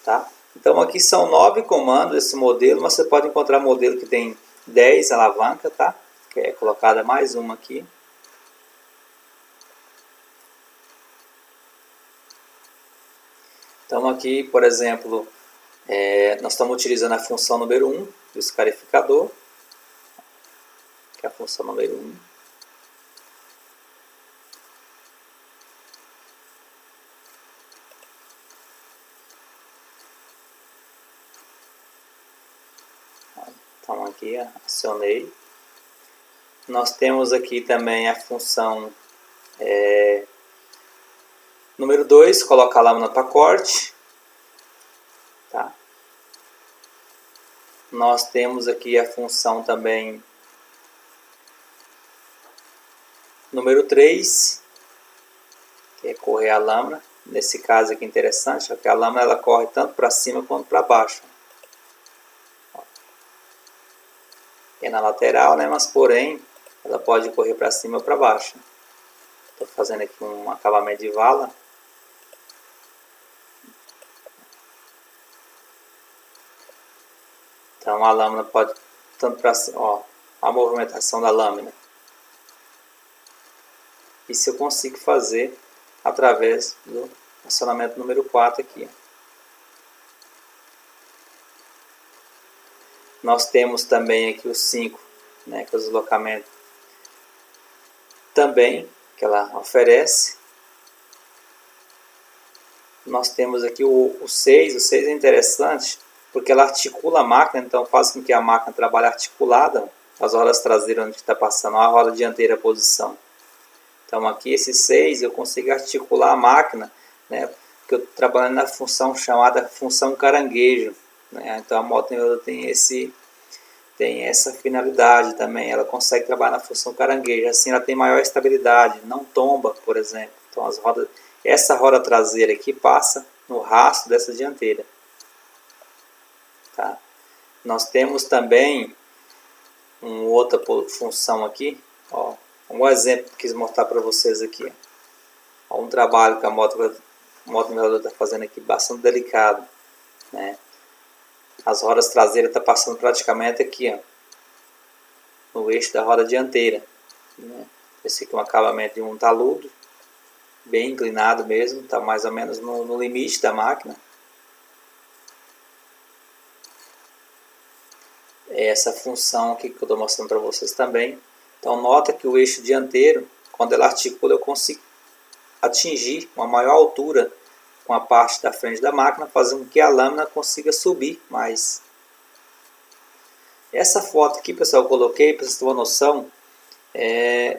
tá? Então aqui são 9 comandos esse modelo, mas você pode encontrar modelo que tem 10 alavancas, tá? Que é colocada mais uma aqui. Então aqui, por exemplo, nós estamos utilizando a função número 1 do escarificador, que é a função número 1. Então aqui acionei. Nós temos aqui também a função número 2, colocar a lâmina para corte. Tá? Nós temos aqui a função também número 3, que é correr a lâmina. Nesse caso aqui é interessante, porque a lâmina ela corre tanto para cima quanto para baixo. É na lateral, né? Mas porém ela pode correr para cima ou para baixo. Estou fazendo aqui um acabamento de vala. Então a lâmina pode tanto para cima, ó, a movimentação da lâmina. Isso eu consigo fazer através do acionamento número 4 aqui. Nós temos também aqui o 5, né, que é o deslocamento também que ela oferece. Nós temos aqui o 6. O 6 é interessante porque ela articula a máquina, então faz com que a máquina trabalhe articulada. As rodas traseiras onde está passando, a roda dianteira a posição. Então aqui esse 6 eu consigo articular a máquina, né, porque eu estou trabalhando na função chamada função caranguejo. Né? Então a moto tem essa finalidade também, ela consegue trabalhar na função caranguejo, assim ela tem maior estabilidade, não tomba, por exemplo. Então essa roda traseira aqui passa no rastro dessa dianteira. Tá? Nós temos também uma outra função aqui, ó, um exemplo que quis mostrar para vocês aqui. Ó, um trabalho que a moto niveladora está fazendo aqui, bastante delicado. Né? As rodas traseiras estão passando praticamente aqui, ó, no eixo da roda dianteira. Né? Esse aqui é um acabamento de um taludo, bem inclinado mesmo, está mais ou menos no limite da máquina. É essa função aqui que eu estou mostrando para vocês também. Então nota que o eixo dianteiro, quando ela articula, eu consigo atingir uma maior altura com a parte da frente da máquina, fazendo com que a lâmina consiga subir mais. Essa foto aqui, pessoal, eu coloquei para vocês terem uma noção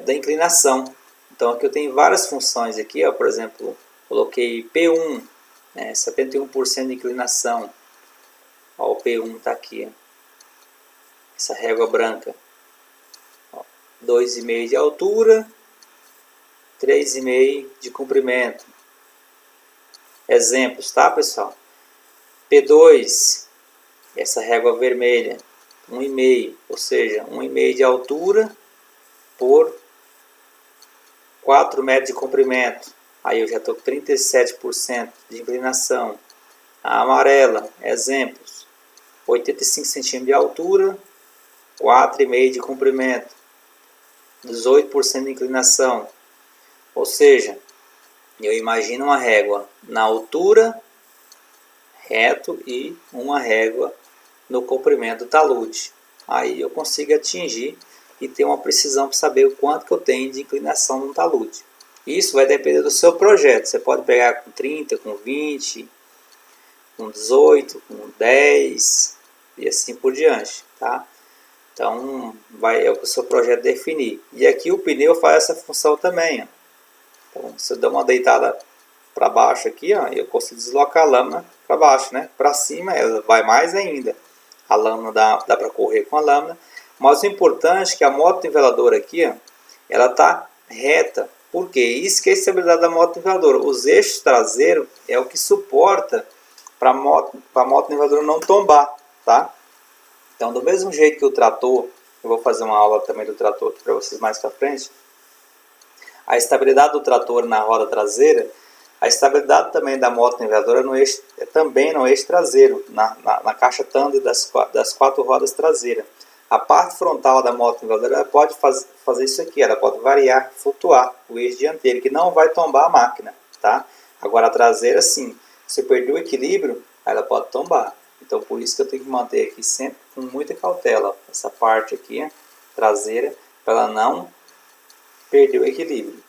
da inclinação. Então aqui eu tenho várias funções aqui, ó, por exemplo, coloquei P1, né, 71% de inclinação. Ó, o P1 está aqui, ó. Essa régua branca. 2,5 de altura, 3,5 de comprimento. Exemplos, tá, pessoal? P2, essa régua vermelha, 1,5, ou seja, 1,5 de altura por 4 metros de comprimento. Aí eu já estou com 37% de inclinação. A amarela, exemplos, 85 centímetros de altura, 4,5 de comprimento, 18% de inclinação. Ou seja, eu imagino uma régua na altura, reto, e uma régua no comprimento do talude. Aí eu consigo atingir e ter uma precisão para saber o quanto que eu tenho de inclinação no talude. Isso vai depender do seu projeto. Você pode pegar com 30, com 20, com 18, com 10 e assim por diante, tá? Então é o que o seu projeto definir. E aqui o pneu faz essa função também, ó. Então se eu der uma deitada para baixo aqui, ó, eu consigo deslocar a lâmina para baixo, né? Para cima ela vai mais ainda. A lâmina dá para correr com a lâmina. Mas o importante é que a moto niveladora aqui, ó, ela está reta. Por quê? Isso que é a estabilidade da moto niveladora. Os eixos traseiros é o que suporta para a moto niveladora não tombar, tá? Então, do mesmo jeito que o trator, eu vou fazer uma aula também do trator aqui para vocês mais para frente. A estabilidade do trator na roda traseira A estabilidade também da moto niveladora também no eixo traseiro, na caixa tandem das 4 rodas traseiras. A parte frontal da moto niveladora ela pode fazer isso aqui, ela pode variar, flutuar o eixo dianteiro, que não vai tombar a máquina, tá? Agora a traseira sim, se perder o equilíbrio, ela pode tombar. Então por isso que eu tenho que manter aqui sempre com muita cautela, essa parte aqui, traseira, para ela não perder o equilíbrio.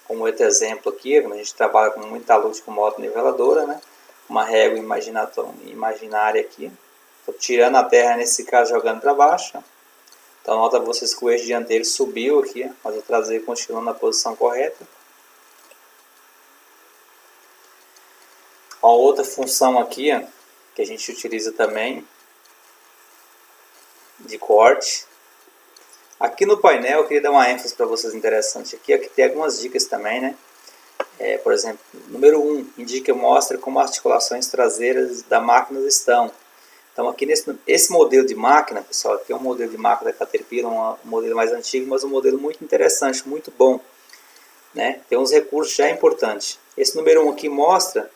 Como outro exemplo aqui, a gente trabalha com muita luz com moto niveladora, né? Uma régua imaginária aqui. Estou tirando a terra, nesse caso, jogando para baixo. Então, nota vocês que o eixo dianteiro subiu aqui, mas o traseiro continua na posição correta. Uma outra função aqui, que a gente utiliza também, de corte. Aqui no painel, eu queria dar uma ênfase para vocês interessante aqui, aqui tem algumas dicas também, né? Por exemplo, número 1, mostra como as articulações traseiras da máquina estão. Então aqui esse modelo de máquina, pessoal, aqui é um modelo de máquina da Caterpillar, um modelo mais antigo, mas um modelo muito interessante, muito bom, né? Tem uns recursos já importantes. Esse número 1 aqui mostra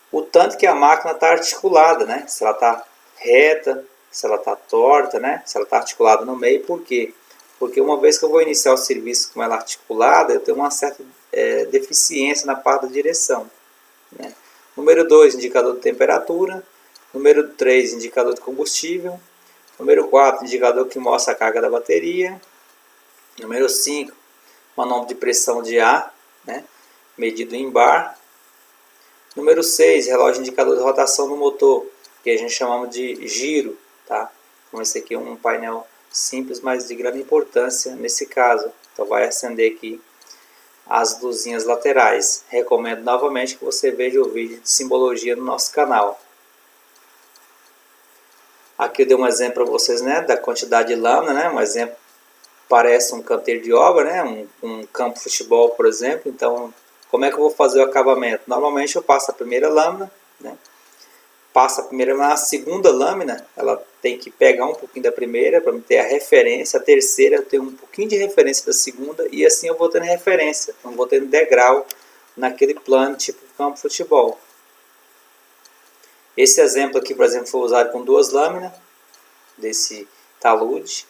o tanto que a máquina está articulada, né? Se ela está reta, se ela está torta, né? Se ela está articulada no meio. Por quê? Porque uma vez que eu vou iniciar o serviço com ela articulada, eu tenho uma certa deficiência na parte da direção, né? Número 2, indicador de temperatura. Número 3, indicador de combustível. Número 4, indicador que mostra a carga da bateria. Número 5, manômetro de pressão de ar, né? Medido em bar. Número 6, relógio indicador de rotação do motor, que a gente chamamos de giro, tá? Então esse aqui é um painel simples, mas de grande importância nesse caso. Então vai acender aqui as luzinhas laterais. Recomendo novamente que você veja o vídeo de simbologia no nosso canal. Aqui eu dei um exemplo para vocês, né, da quantidade de lâmina, né? Um exemplo parece um canteiro de obra, né? Um campo de futebol, por exemplo. Então, como é que eu vou fazer o acabamento? Normalmente eu passo a primeira lâmina, né? Passa a primeira, na segunda lâmina, ela tem que pegar um pouquinho da primeira para ter a referência, a terceira eu tenho um pouquinho de referência da segunda e assim eu vou tendo referência, eu vou tendo degrau naquele plano tipo campo de futebol. Esse exemplo aqui, por exemplo, foi usado com 2 lâminas desse talude.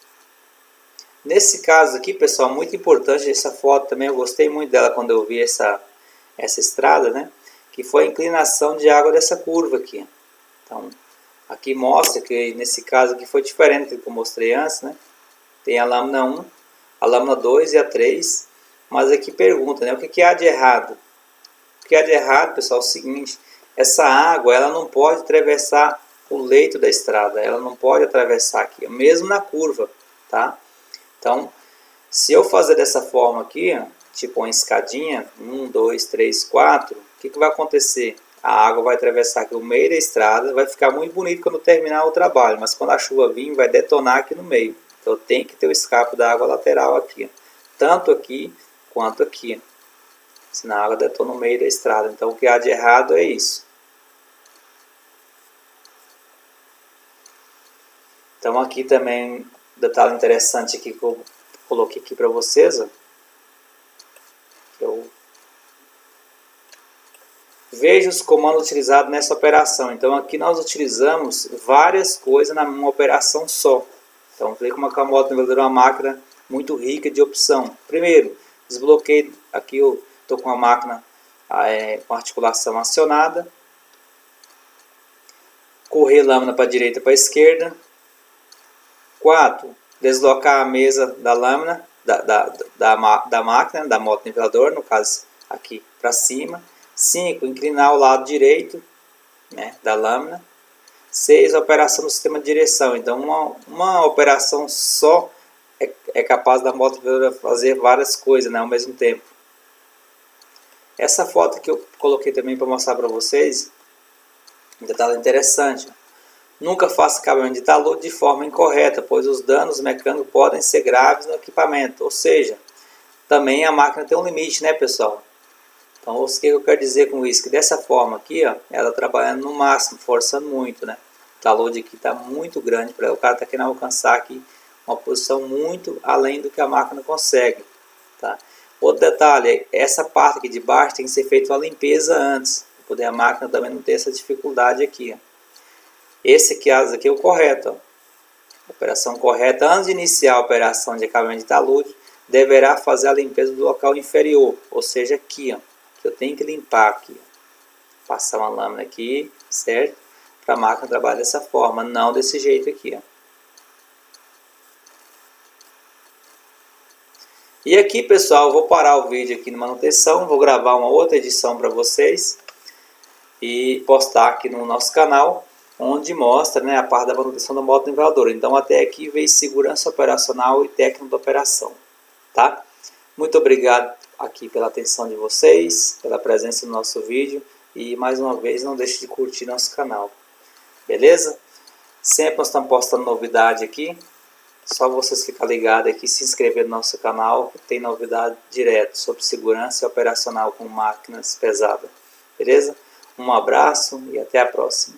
Nesse caso aqui, pessoal, muito importante essa foto também, eu gostei muito dela quando eu vi essa estrada, né? Que foi a inclinação de água dessa curva aqui. Então, aqui mostra que nesse caso aqui foi diferente do que eu mostrei antes, né? Tem a lâmina 1, a lâmina 2 e a 3, mas aqui pergunta, né? O que há de errado? O que há de errado, pessoal, é o seguinte, essa água, ela não pode atravessar o leito da estrada, ela não pode atravessar aqui, mesmo na curva, tá? Então, se eu fazer dessa forma aqui, ó, tipo uma escadinha, 1, 2, 3, 4, o que vai acontecer? A água vai atravessar aqui o meio da estrada, vai ficar muito bonito quando terminar o trabalho, mas quando a chuva vir, vai detonar aqui no meio. Então tem que ter o escape da água lateral aqui, tanto aqui quanto aqui. Senão a água detona no meio da estrada. Então o que há de errado é isso. Então aqui também, um detalhe interessante aqui que eu coloquei aqui para vocês, ó. Veja os comandos utilizados nessa operação. Então aqui nós utilizamos várias coisas numa operação só. Então veja como a moto niveladora é uma máquina muito rica de opção. Primeiro, desbloqueio. Aqui eu estou com a máquina com articulação acionada. Correr lâmina para a direita e para a esquerda. 4. Deslocar a mesa da lâmina da máquina, da moto nivelador, no caso aqui para cima. 5. Inclinar o lado direito, né, da lâmina. 6. Operação do sistema de direção. Então, uma operação só é capaz da moto fazer várias coisas, né, ao mesmo tempo. Essa foto que eu coloquei também para mostrar para vocês, um detalhe interessante. Nunca faça acabamento de talude de forma incorreta, pois os danos mecânicos podem ser graves no equipamento. Ou seja, também a máquina tem um limite, né, pessoal? Então, o que eu quero dizer com isso? Que dessa forma aqui, ó, ela trabalhando no máximo, forçando muito, né? O talude aqui está muito grande, para o cara está querendo alcançar aqui uma posição muito além do que a máquina consegue. Tá? Outro detalhe, essa parte aqui de baixo tem que ser feita uma limpeza antes, para poder a máquina também não ter essa dificuldade aqui. Ó. Esse aqui é o correto. Ó. Operação correta, antes de iniciar a operação de acabamento de talude, deverá fazer a limpeza do local inferior, ou seja, aqui, ó, que eu tenho que limpar aqui. Ó. Passar uma lâmina aqui, certo? Para a máquina trabalhar dessa forma, não desse jeito aqui. Ó. E aqui, pessoal, eu vou parar o vídeo aqui na manutenção, vou gravar uma outra edição para vocês e postar aqui no nosso canal, onde mostra, né, a parte da manutenção da moto niveladora. Então, até aqui veio segurança operacional e técnica de operação, tá? Muito obrigado aqui pela atenção de vocês, pela presença no nosso vídeo e, mais uma vez, não deixe de curtir nosso canal, beleza? Sempre nós estamos postando novidade aqui. Só vocês ficarem ligados aqui, se inscrever no nosso canal, que tem novidade direto sobre segurança operacional com máquinas pesadas. Beleza? Um abraço e até a próxima.